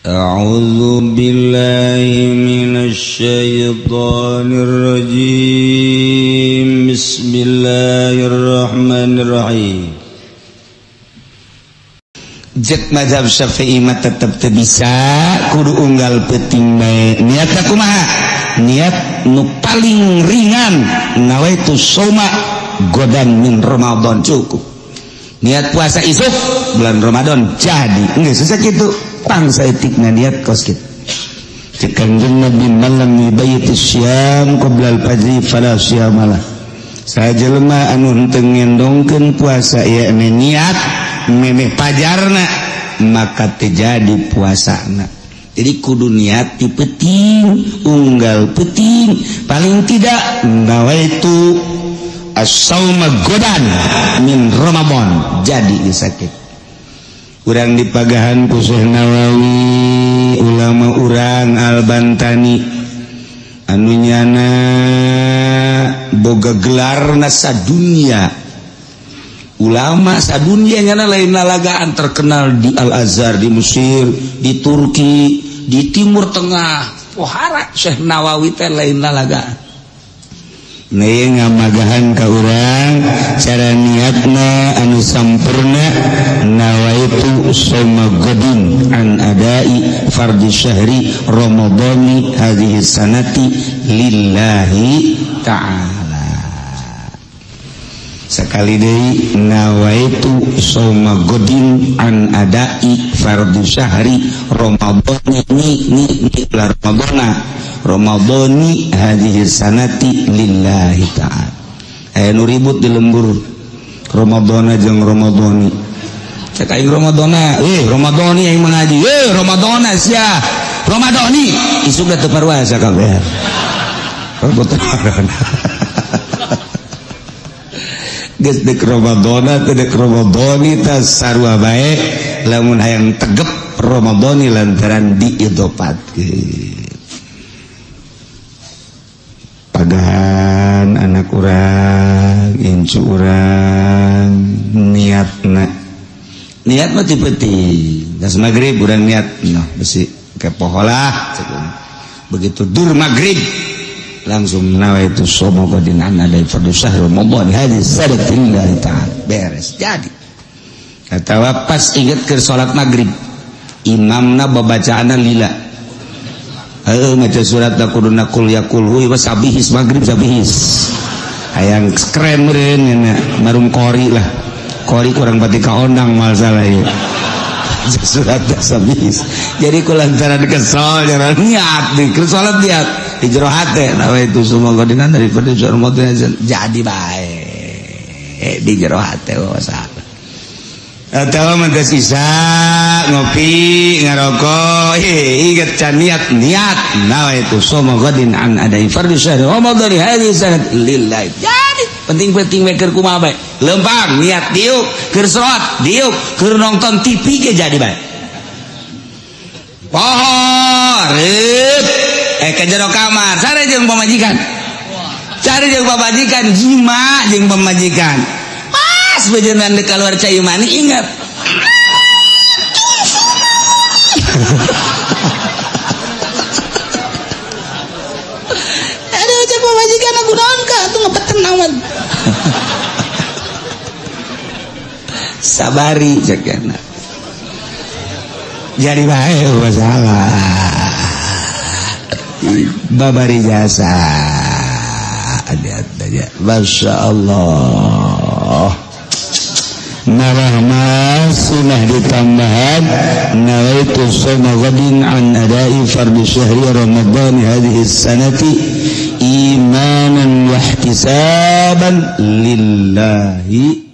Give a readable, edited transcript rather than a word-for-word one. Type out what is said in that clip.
A'udzu billahi minasyaitonir rajim. Bismillahirrahmanirrahim. Jek mazhab Syafi'i mah tetep teu bisa, kudu unggal peuting bae. Niatna kumaha? Niat nu paling ringan, nawaitu soma godan min Ramadan, cukup. Niat puasa isuk bulan Ramadan jadi, geus sakitu. Pangsa etikna niat kos kitu. Cek Kanjeng Nabi malam yubayyitu syam qabla al-fajri fala syamalah. Sajelema anu henteu ngendongkeun puasa ieu niat memeh pajarna maka terjadi puasana. Jadi kudu niat dipeting, unggal peting, paling tidak nawaitu as-sauma godan min Ramadan jadi disakit. Urang dipagahan ku Syekh Nawawi, ulama urang Al-Bantani anu nyana boga gelarna sadunya. Ulama sadunya nyana lain nalagaan terkenal di Al-Azhar, di Mesir, di Turki, di Timur Tengah. Pohara Syekh Nawawi teh lain nalagaan. Nih ngamagahan ka urang cara niatna anu sampurna nawaitu soma godin an adai fardhi syahri ramadhani hadhihi sanati lillahi ta'ala. Sekali deui nawaitu soma godin an adai fardhi syahri ramadhani ni Ramadhani hadhihi sanati lillahi ta'ala. Aya nu ribut di lembur Ramadhana jeung Ramadhani. Cek aing Ramadhana, Ramadhani aing mengaji. Ramadhana sia. Ramadhani isuk teu parwasa kabeh. Geus dek Ramadhana teh dek Ramadhani teh sarua bae lamun hayang tegep Ramadhani lantaran diidopatkeun. Pagahan anak urang, incu urang, niat mah penting. Das maghrib urang niat, besi ke poholah. Begitu dur maghrib langsung nawaitu soma godin an adai fardhu syahr Ramadan hadis sadaqillah ta'ala, beres jadi. Kata pas inget ke salat maghrib imamna babacaana lila. Maca surat kuduna kul yakul hui sabihis maghrib sabihis hayang keren meureun marum qori lah qori kurang pati kaondang mal salah ieu surat sabihis jadi kulantaran kesal jangan niat di salat niat di jero hate nawaitu suma godinan dari fardhu Ramadan jadi bae di jero hate salah. Atau mantas isa ngopi ngarokok ingat can niat nawaitu soma godin an adai fardhu syahr Ramadan hadhihi sanat lillahi. Jadi penting-penting keur kumaha bae lempang niat diuk keur salat diuk keur nonton TV ge jadi bae poho reup ke jero kamar sare jeung pamajikan jima jeung pamajikan bejenan di keluar cayu mani ingat ada ucap pemajikan aku nangka tuh ngepeten awan sabari cekena jadi baik masalah babari jasa ada Masya Allah. Narahma sunnah ditambahan nawaitu soma ghadin an adai fardhi syahri Ramadan hadhihi sanati imanan wa ihtisaban lillahi